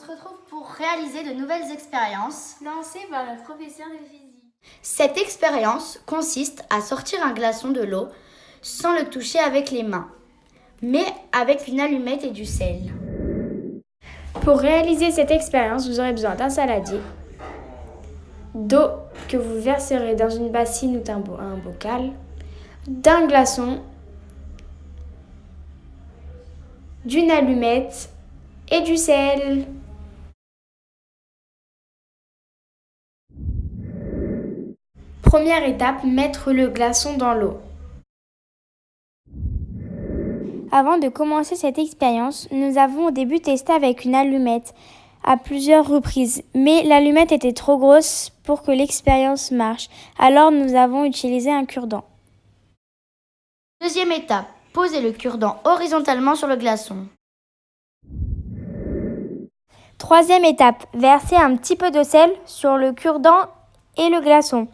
se retrouve pour réaliser de nouvelles expériences lancé par le professeur de physique. Cette expérience consiste à sortir un glaçon de l'eau sans le toucher avec les mains, mais avec une allumette et du sel. Pour réaliser cette expérience, vous aurez besoin d'un saladier, d'eau que vous verserez dans une bassine ou un bocal, d'un glaçon, d'une allumette et du sel. Première étape, mettre le glaçon dans l'eau. Avant de commencer cette expérience, nous avons au début testé avec une allumette à plusieurs reprises, mais l'allumette était trop grosse pour que l'expérience marche, alors nous avons utilisé un cure-dent. Deuxième étape, posez le cure-dent horizontalement sur le glaçon. Troisième étape, verser un petit peu de sel sur le cure-dent et le glaçon.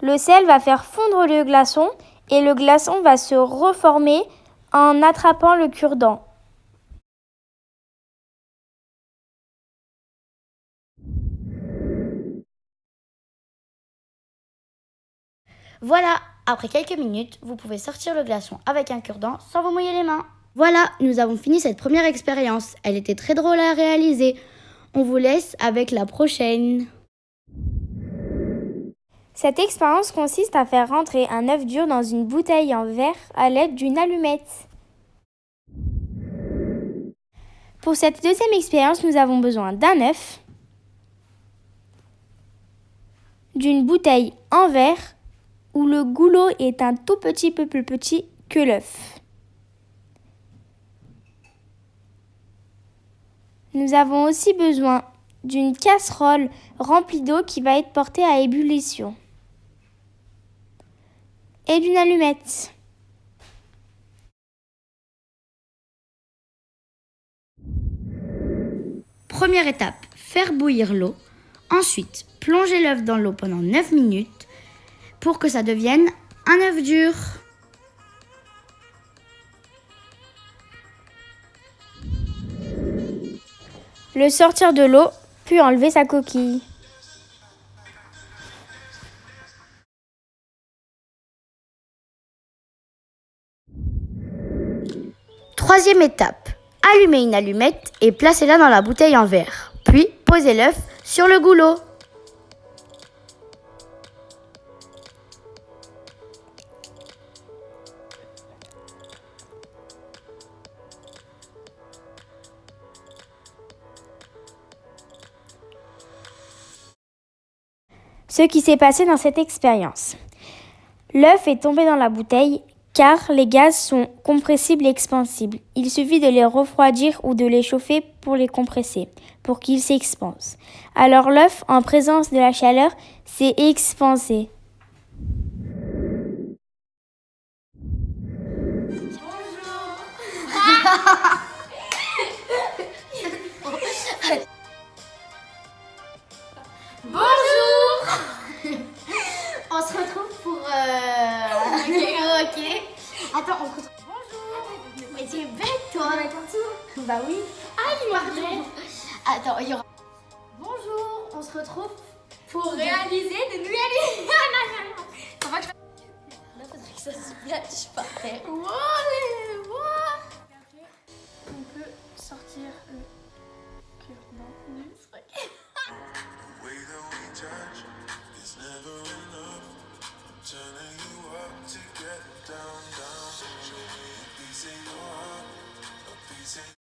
Le sel va faire fondre le glaçon et le glaçon va se reformer en attrapant le cure-dent. Voilà, après quelques minutes, vous pouvez sortir le glaçon avec un cure-dent sans vous mouiller les mains. Voilà, nous avons fini cette première expérience. Elle était très drôle à réaliser. On vous laisse avec la prochaine. Cette expérience consiste à faire rentrer un œuf dur dans une bouteille en verre à l'aide d'une allumette. Pour cette deuxième expérience, nous avons besoin d'un œuf, d'une bouteille en verre où le goulot est un tout petit peu plus petit que l'œuf. Nous avons aussi besoin d'une casserole remplie d'eau qui va être portée à ébullition et d'une allumette. Première étape, faire bouillir l'eau. Ensuite, plonger l'œuf dans l'eau pendant 9 minutes pour que ça devienne un œuf dur. Le sortir de l'eau, puis enlever sa coquille. Troisième étape, allumer une allumette et placez-la dans la bouteille en verre. Puis, posez l'œuf sur le goulot. Ce qui s'est passé dans cette expérience. L'œuf est tombé dans la bouteille car les gaz sont compressibles et expansibles. Il suffit de les refroidir ou de les chauffer pour les compresser, pour qu'ils s'expansent. Alors l'œuf, en présence de la chaleur, s'est expansé. Bonjour. On se retrouve pour... Ok. Attends, on se retrouve... Bonjour. Mais tu es bête, toi. Bah oui. Ah, il pardon. Attends, il y aura... Bonjour, on se retrouve pour Réaliser de nouvelles. Ça va que... Là, faudrait que ça se splash par terre. On peut sortir le cure-dent du truc. Turning you up to get down, down. Show me a piece of your heart, a piece of